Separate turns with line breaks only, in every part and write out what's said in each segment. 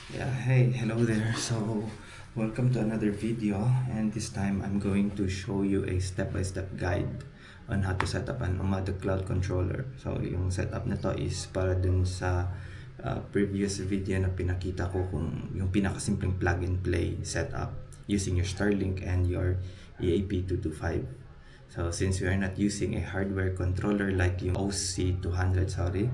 Yeah, hey, hello there. So, welcome to another video, and this time I'm going to show you a step-by-step guide on how to set up an Omada Cloud Controller. So, yung setup na to is para dun sa previous video na pinakita ko kung yung pinakasimpleng plug and play setup using your Starlink and your EAP225. So, since we are not using a hardware controller like yung OC200, sorry,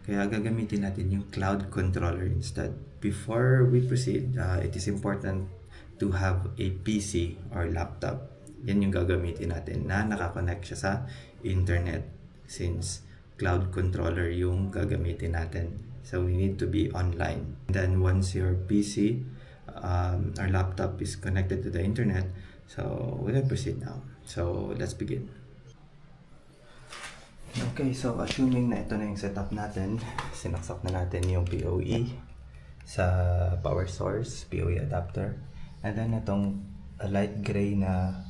kaya gagamitin natin yung cloud controller instead. Before we proceed, it is important to have a PC or laptop. Yan yung gagamitin natin na nakakonect siya sa internet since cloud controller yung gagamitin natin. So we need to be online. And then once your PC or laptop is connected to the internet, so we'll proceed now. So let's begin. Okay, so assuming na ito na yung setup natin, sinaksak na natin yung PoE sa power source, PoE adapter. And then itong light gray na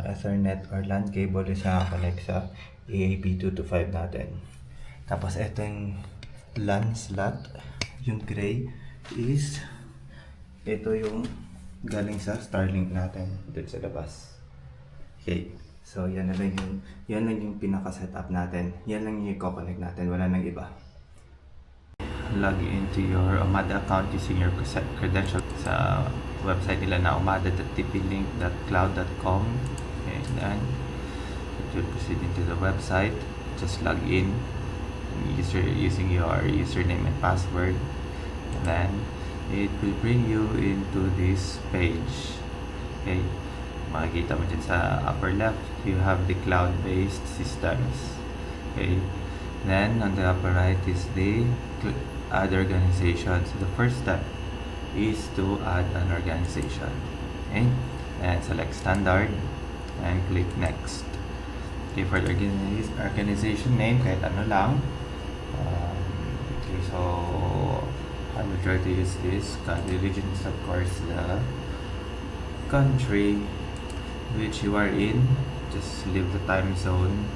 Ethernet or LAN cable is nakakonect sa EAP225 natin. Tapos itong LAN slot, yung gray is ito yung galing sa Starlink natin dito sa labas. Okay. So, yan lang yung pinaka-setup natin. Yan lang yung i-connect natin. Wala nang iba. Log into your Omada account using your credentials sa website nila na omada.tplink.cloud.com. Okay, then it will proceed into the website. Just log in using your username and password. And then it will bring you into this page. Okay. Makikita mo dyan sa upper left, you have the cloud-based systems. Okay. Then, on the upper right is the add organization. So, the first step is to add an organization. Okay. And select standard and click next. Okay, for the organization name, kahit ano lang. Okay, so I will try to use this. The region is of course the country which you are in. Just leave the time zone.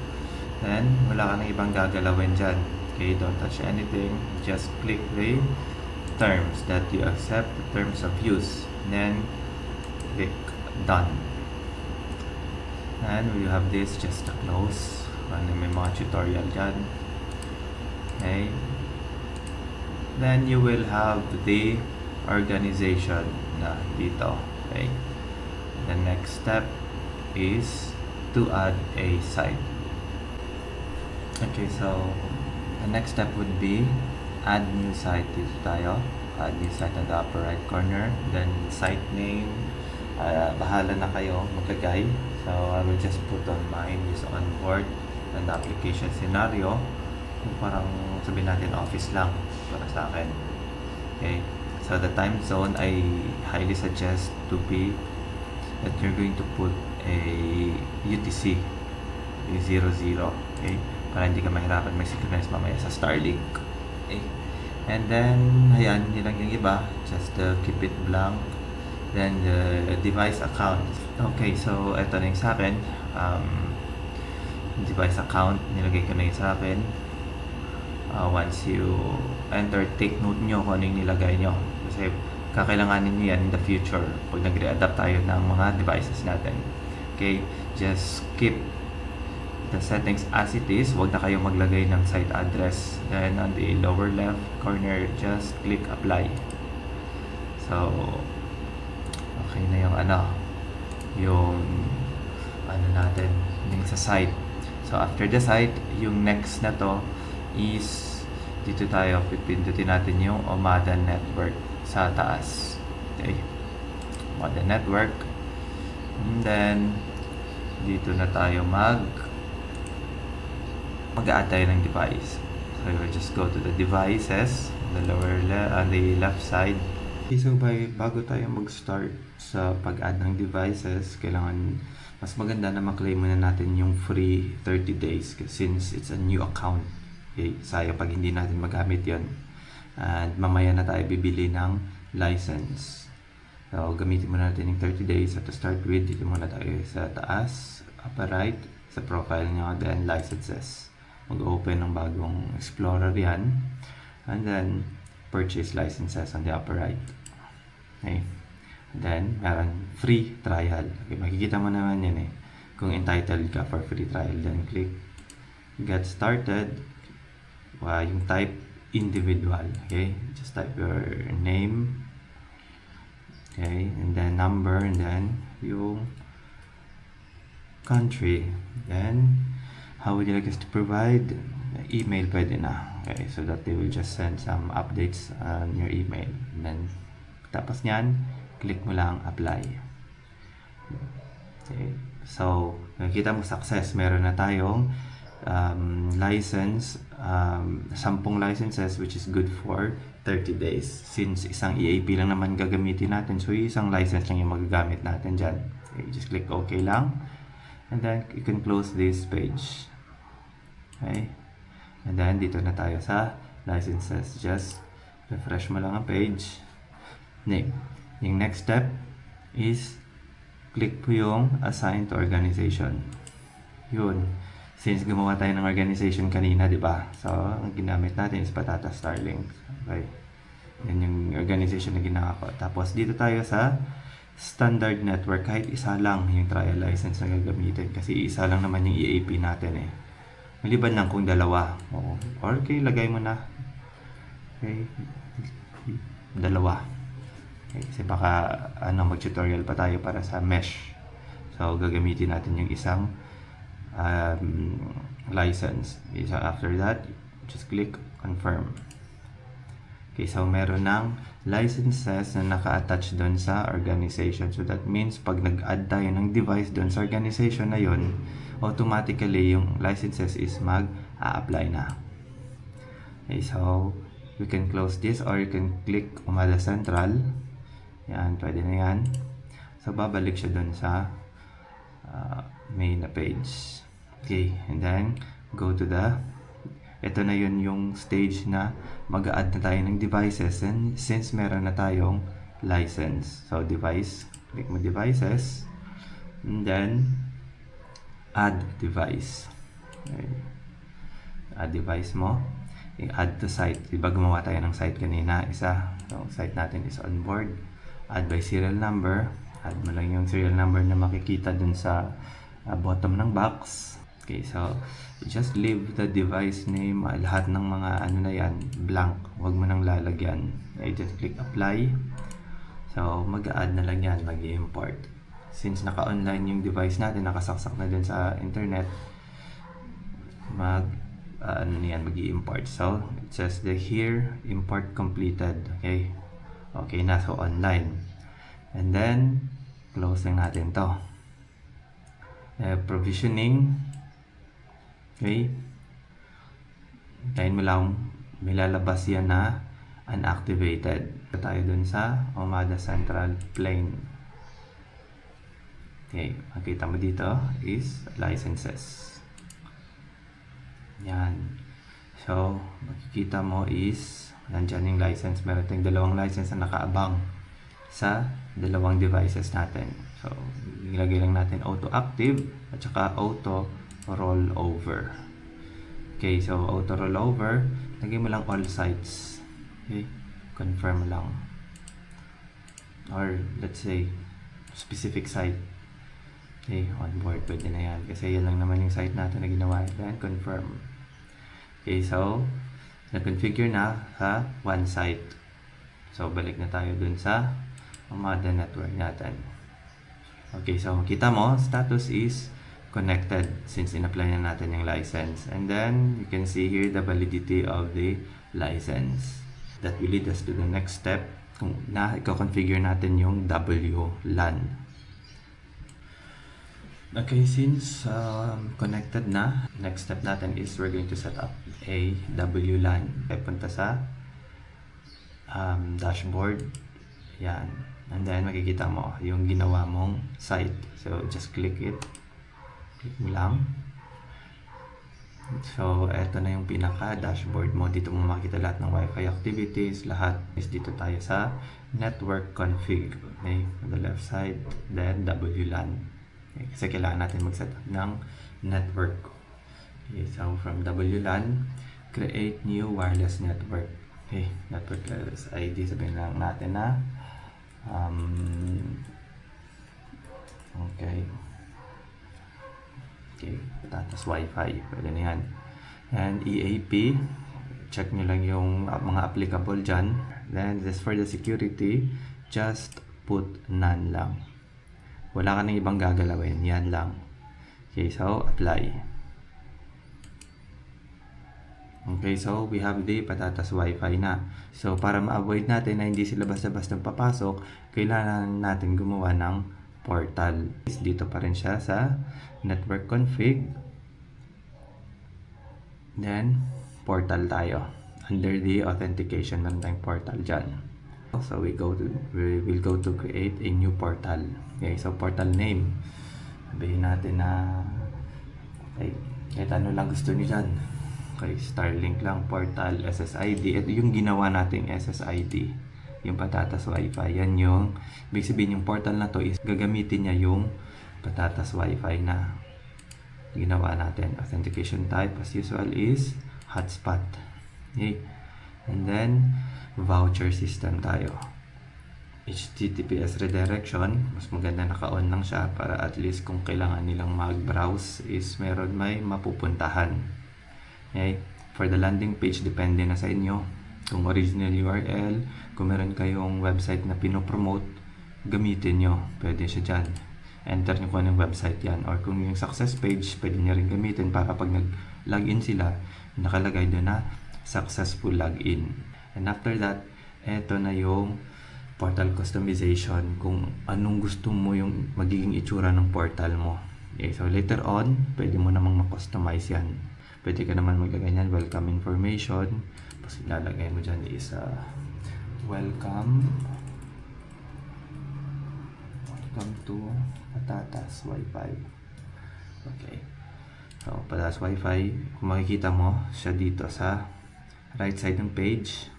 Then, wala ka nang ibang gagalawin dyan. Okay, don't touch anything. Just click the terms that you accept, the terms of use. Then, click done. And we have this, just to close. May mga tutorial dyan. Okay. Then, you will have the organization na dito. Okay. The next step is to add a site. Okay, so the next step would be add new site. Dito tayo, add new site on the upper right corner. Then site name, bahala na kayo maglagay. So I will just put on mine is on board and the application scenario. Parang sabihin natin office lang para sa akin. Okay, so the time zone I highly suggest to be that you're going to put a UTC 00, okay, para hindi ka mahirapan mag-synchronize mamaya sa Starlink. Okay, and then ayan, yun lang yung iba, just keep it blank. Then the device account. Okay, so eto na yung sa akin, device account nilagay ko na yung sa akin. Once you enter, take note nyo kung ano yung nilagay nyo kasi kakailanganin nyo yan in the future pag nag-re-adapt tayo ng mga devices natin. Okay, just keep the settings as it is. Huwag na kayo maglagay ng site address. Then on the lower left corner, just click apply. So okay na yung natin yung sa site. So after the site, yung next na to is dito tayo pipindutin natin yung Omada network sa taas. Okay, Omada network. And then dito na tayo mag-add tayo ng device. So you just go to the devices, the left side. Okay, so bago tayo mag-start sa pag-add ng devices, kailangan mas maganda na maklaim muna natin yung free 30 days since it's a new account. Okay, sayang pag hindi natin magamit yon. And mamaya na tayo bibili ng license. So, gamitin muna natin yung 30 days. So, to start with, dito muna tayo sa taas, upper right, sa profile nyo, then licenses. Mag-open ng bagong Explorer yan. And then, purchase licenses on the upper right. Okay. Then, meron free trial. Okay, makikita mo naman yan eh. Kung entitled ka for free trial, then click get started. Yung type individual. Okay, just type your name. Okay, and then number, and then yung country. Then, how would you like us to provide? Email pwede na. Okay, so that they will just send some updates on your email. And then, tapos nyan, click mo lang apply. Okay, so, nakikita mo success. Meron na tayong license, 10 licenses, which is good for 30 days. Since isang EAP lang naman gagamitin natin, so isang license lang yung magagamit natin dyan. Okay, just click OK lang. And then, you can close this page. Okay. And then, dito na tayo sa licenses. Just refresh mo lang ang page. Name. Yung next step is click po yung assign to organization. Yun. Since gumawa tayo ng organization kanina, di ba? So, ang ginamit natin is Patata Starlink. Okay. Yan yung organization na ginawa ko. Tapos, dito tayo sa standard network. Kahit isa lang yung trial license na gagamitin. Kasi isa lang naman yung EAP natin eh. Maliban lang kung dalawa. Oo. Or okay, lagay mo na. Okay. Dalawa. Okay. Kasi baka mag-tutorial pa tayo para sa mesh. So, gagamitin natin yung isang license. Okay, so after that, just click confirm. Okay, so meron ng licenses na naka-attach doon sa organization. So that means pag nag-add tayo ng device doon sa organization na yon, automatically yung licenses is mag-a-apply na. Okay, so you can close this or you can click Umada Central. Yan, pwede na yan. So babalik siya doon sa main page. Okay, and then go to ito na yun yung stage na mag-add na tayo ng devices, and since meron na tayong license. So device, click mo devices, and then add device. Okay. Add device mo, i-add to site. Diba gumawa tayo ng site kanina, isa. So site natin is on board. Add by serial number. Add mo lang yung serial number na makikita dun sa bottom ng box. Okay, so just leave the device name, lahat ng mga na yan, blank. Huwag mo nang lalagyan. Okay, just click apply. So mag-add na lang yan, mag-i-import. Since naka-online yung device natin, nakasaksak na dun sa internet, mag-i-import. So it says here, import completed. Okay, okay na, so online. And then close lang natin to. Provisioning. Okay. Hintayin mo lang, may lalabas yan na unactivated. Tayo dun sa Umada Central Plane. Okay, makita mo dito is licenses. Yan. So, makikita mo is nandyan yung license. Meron tayong dalawang license na nakaabang sa dalawang devices natin. So, ilagay lang natin auto active at saka auto roll over. Okay, so auto roll over, lagay mo lang all sites. Okay, confirm lang. Or let's say specific site. Okay, on board, pwede na yan. Kasi yan lang naman yung site natin na ginawa. Then confirm. Okay, so na-configure na sa one site. So balik na tayo dun sa Umada network natin. Okay, so kita mo, status is connected since in-apply na natin yung license. And then, you can see here the validity of the license. That will lead us to the next step kung i-configure natin yung WLAN. Okay, since connected na, next step natin is we're going to set up a WLAN. Punta sa dashboard. Yan. And then, makikita mo yung ginawa mong site. So, just click it. Click mo lang. So, eto na yung pinaka-dashboard mo. Dito mo makikita lahat ng Wi-Fi activities. Lahat is dito tayo sa network config. Okay, on the left side. Then, WLAN. Okay, kasi kailangan natin mag-set up ng network. Okay, so from WLAN, create new wireless network. Okay, network SSID, sabihin lang natin na okay. Okay, tapos Wi-Fi, pwede na yan. And EAP, check nyo lang yung mga applicable dyan. Then, just for the security, just put none lang. Wala ka nang ibang gagalawin, yan lang. Okay, so apply. Okay, so we have the Patatas Wi-Fi na. So, para ma-avoid natin na hindi sila basta-basta papasok, kailangan natin gumawa ng portal. Dito pa rin siya sa network config. Then, portal tayo. Under the authentication, meron tayong portal dyan. So, we will go to create a new portal. Okay, so portal name. Sabihin natin na, okay, kahit ano lang gusto niyo dyan. Okay, Starlink lang, portal, SSID. Ito yung ginawa nating SSID. Yung Patatas Wi-Fi. Yan yung, ibig sabihin yung portal na to is gagamitin niya yung Patatas Wi-Fi na ginawa natin. Authentication type as usual is hotspot. Okay. And then, voucher system tayo. HTTPS redirection, mas maganda naka-on lang siya para at least kung kailangan nilang mag-browse is may mapupuntahan. Okay. For the landing page, depende na sa inyo. Kung original URL, kung meron kayong website na pinopromote, gamitin nyo. Pwede siya dyan. Enter nyo kung anong website yan. Or kung yung success page, pwede nyo rin gamitin para pag nag-login sila, nakalagay doon na successful login. And after that, eto na yung portal customization. Kung anong gusto mo yung magiging itsura ng portal mo. Okay, so later on, pwede mo namang ma-customize yan. Pwede ka naman maglagay niyan, welcome information. Tapos ilalagay mo dyan is welcome to Patatas Wi-Fi. Okay. So, Patatas Wi-Fi, kung makikita mo siya dito sa right side ng page,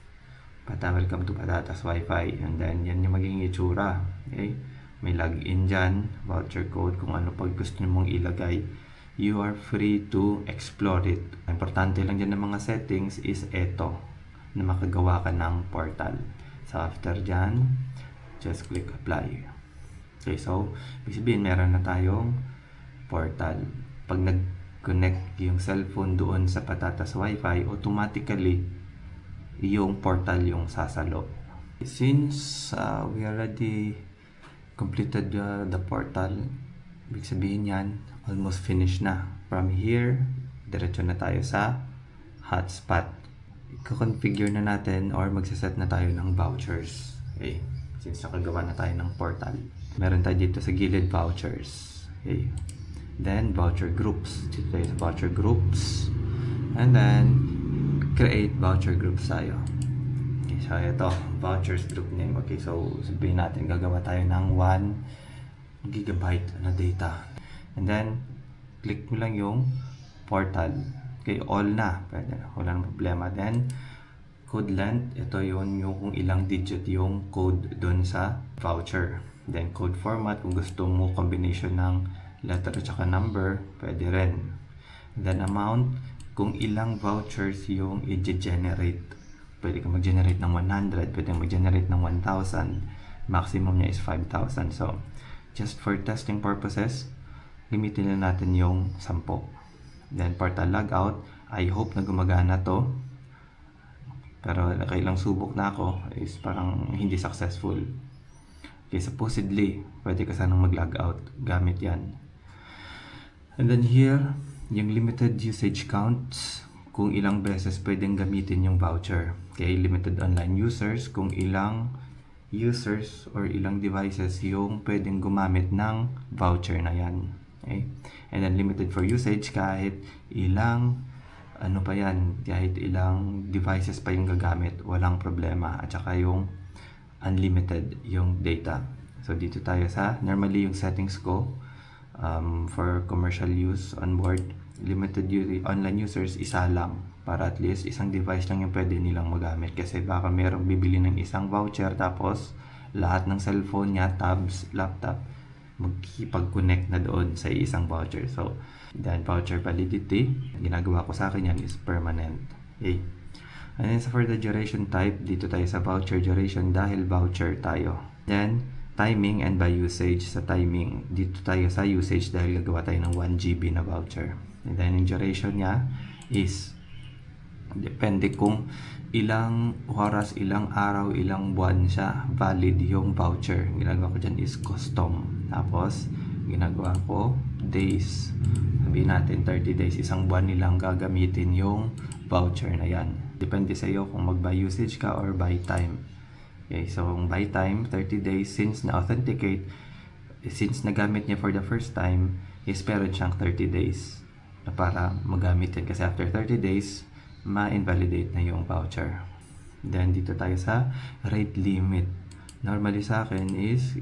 welcome to Patatas Wi-Fi. And then, yan yung magiging itsura. Okay. May login dyan, voucher code, kung ano pag gusto nyo mong ilagay. You are free to explore it. Importante lang dyan ng mga settings is eto, na makagawa ka ng portal. So, after dyan, just click apply. Okay, so, ibig sabihin, meron na tayong portal. Pag nag-connect yung cellphone doon sa Patatas Wi-Fi, automatically, yung portal yung sasalo. Since we already completed the portal, ibig sabihin yan, almost finished na. From here, diretso na tayo sa hotspot. I-configure na natin or magsaset na tayo ng vouchers. Okay, since nakagawa na tayo ng portal. Meron tayo dito sa gilid vouchers. Okay, then voucher groups. Dito tayo sa voucher groups. And then, create voucher groups tayo. Okay, so ito, vouchers group name. Okay, so sabihin natin gagawa tayo ng 1 gigabyte na data. And then, click mo lang yung portal. Okay, all na. Pwede na. Wala nang problema. Then, code length. Ito yung kung ilang digit yung code dun sa voucher. Then, code format. Kung gusto mo combination ng letter at saka number, pwede rin. Then, amount. Kung ilang vouchers yung i-generate. Pwede ka mag-generate ng 100. Pwede mag-generate ng 1,000. Maximum niya is 5,000. So, just for testing purposes, limitin na natin yung 10. Then, portal logout. I hope na gumagana to. Pero nakailang subok na ako is parang hindi successful. Okay, supposedly, pwede ka sanang mag-logout gamit yan. And then here, yung limited usage counts, kung ilang beses pwedeng gamitin yung voucher. Okay, limited online users, kung ilang users or ilang devices yung pwedeng gumamit ng voucher na yan. Okay? And then limited for usage, kahit ilang ano pa yan, kahit ilang devices pa yung gagamit, walang problema. At saka yung unlimited yung data. So dito tayo sa normally yung settings ko for commercial use on board, limited online users isa lang, para at least isang device lang yung pwede nilang magamit. Kasi baka merong bibili ng isang voucher tapos lahat ng cellphone niya, tabs, laptop, magkipag-connect na doon sa isang voucher. So, then voucher validity, ginagawa ko sa akin yan is permanent. Okay. And then for the duration type, dito tayo sa voucher duration dahil voucher tayo. Then, timing and by usage. Sa timing, dito tayo sa usage dahil gagawa tayo ng 1 GB na voucher. And then, yung duration niya is depende kung ilang oras, ilang araw, ilang buwan siya valid yung voucher. Ginagawa ko dyan is custom. Tapos, ginagawa ko days. Sabihin natin 30 days. Isang buwan nilang gagamitin yung voucher na yan. Depende sa iyo kung mag-by usage ka or by time. Okay, so by time, 30 days, since na-authenticate, since nagamit niya for the first time, is meron siyang 30 days na para magamit yan. Kasi after 30 days, ma-invalidate na yung voucher. Then, dito tayo sa rate limit. Normally sa akin is,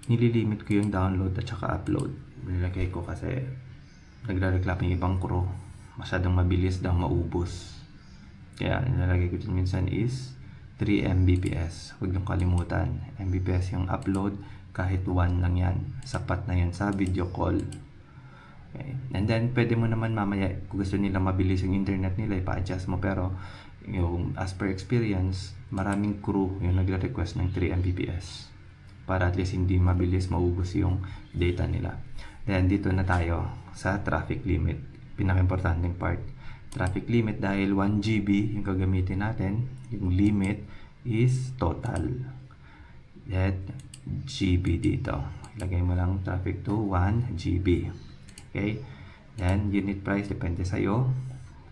nililimit ko yung download at saka upload. Nilagay ko kasi nagre-reklamo yung ibang crew. Masyadong mabilis daw maubos. Kaya nilalagay ko dyan minsan is 3 Mbps. Huwag niyong kalimutan. Mbps yung upload, kahit 1 lang yan. Sapat na yan sa video call. Okay. And then, pwede mo naman mamaya, kung gusto nila mabilis yung internet nila, ipa-adjust mo. Pero, yung as per experience, maraming crew yung nagre-request ng 3 Mbps. Para at least hindi mabilis maubos yung data nila. Then, dito na tayo sa traffic limit. Pinaka-importanting part. Traffic limit dahil 1 GB yung gagamitin natin. Yung limit is total. That GB dito. Ilagay mo lang traffic to 1 GB. Okay? Then, unit price, depende sa'yo.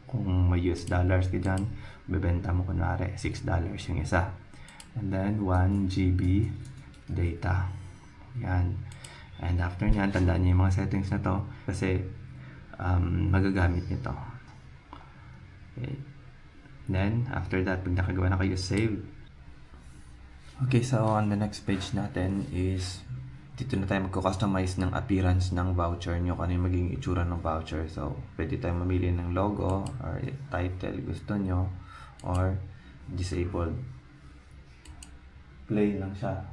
Kung may US dollars ka dyan, bebenta mo kunwari $6 yung isa. And then, 1 GB data. Yan. And after nyan, tandaan nyo yung mga settings na to kasi magagamit nyo to. Okay. Then, after that, pag nakagawa na kayo, save. Okay, so on the next page natin is dito na tayo magko-customize ng appearance ng voucher nyo, kung ano yung maging itsura ng voucher. So, pwede tayo mamili ng logo or title gusto nyo or disabled. Plain lang siya.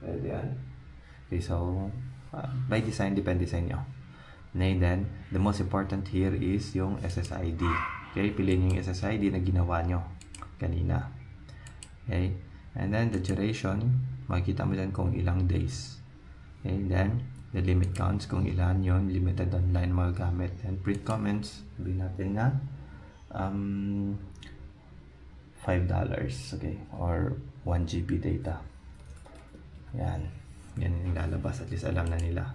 Pwede yan. Okay, so by design, depende sa inyo. And then, the most important here is yung SSID. Okay, piliin yung SSID na ginawa nyo kanina. Okay, and then the duration, makikita mo dyan kung ilang days. Okay, then the limit counts, kung ilan yon limited online magagamit. And print comments, sabihin natin na $5, okay, or 1 GB data. Yan, yan yung lalabas, at least alam na nila.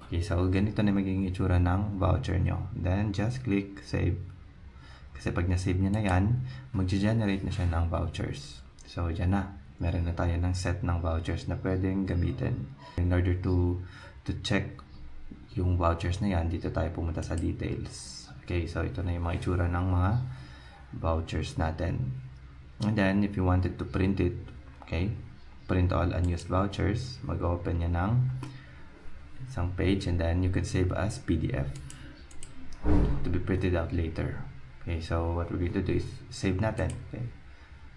Okay, so ganito na magiging itsura ng voucher nyo. Then just click save. Kasi pag na-save nyo na yan, mag-generate na siya ng vouchers. So, dyan na. Meron na tayo ng set ng vouchers na pwedeng gamitin. In order to check yung vouchers na yan, dito tayo pumunta sa details. Okay, so ito na yung mga itsura ng mga vouchers natin. And then, if you wanted to print it, okay, print all unused vouchers, mag-open niya ng isang page and then you can save as PDF to be printed out later. Okay, so what we're going to do is save natin. Okay,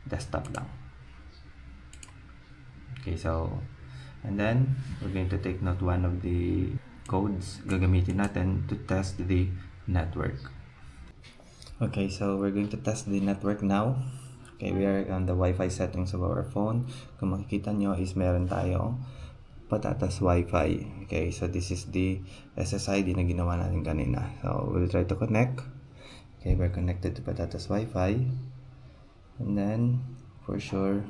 desktop lang. Okay, so and then we're going to take note one of the codes gagamitin natin to test the network. Okay, so we're going to test the network now. Okay, we are on the Wi-Fi settings of our phone. Kung makikita nyo is meron tayong Patatas Wi-Fi. Okay, so this is the SSID na ginawa natin kanina. So we'll try to connect. Okay, we're connected to Patatas Wi-Fi. And then, for sure,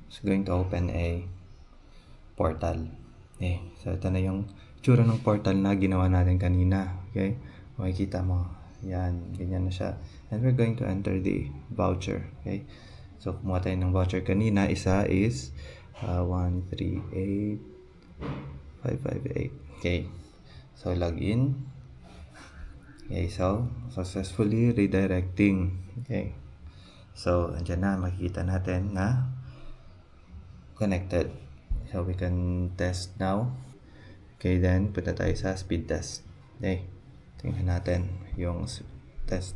it's going to open a portal. Okay, so ito na yung tsura ng portal na ginawa natin kanina. Okay, makikita mo. Yan, ganyan na siya. And we're going to enter the voucher. Okay, so kumuha tayo ng voucher kanina. Isa is 138558. Okay. So, login. Okay, so, successfully redirecting. Okay. So, andyan na, makikita natin na connected. So, we can test now. Okay, then, punta tayo sa speed test. Okay, tingnan natin yung test.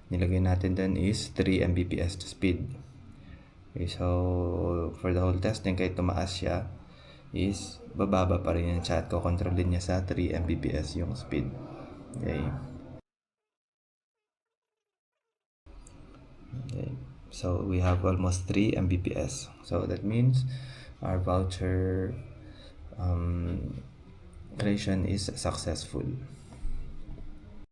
Nilagay natin din is 3 Mbps to speed. Okay, so, for the whole testing, kahit tumaas siya, is bababa pa rin yung chat ko. Kontrolin niya sa 3 Mbps yung speed. Okay. Okay. So we have almost 3 Mbps. So that means our voucher creation is successful.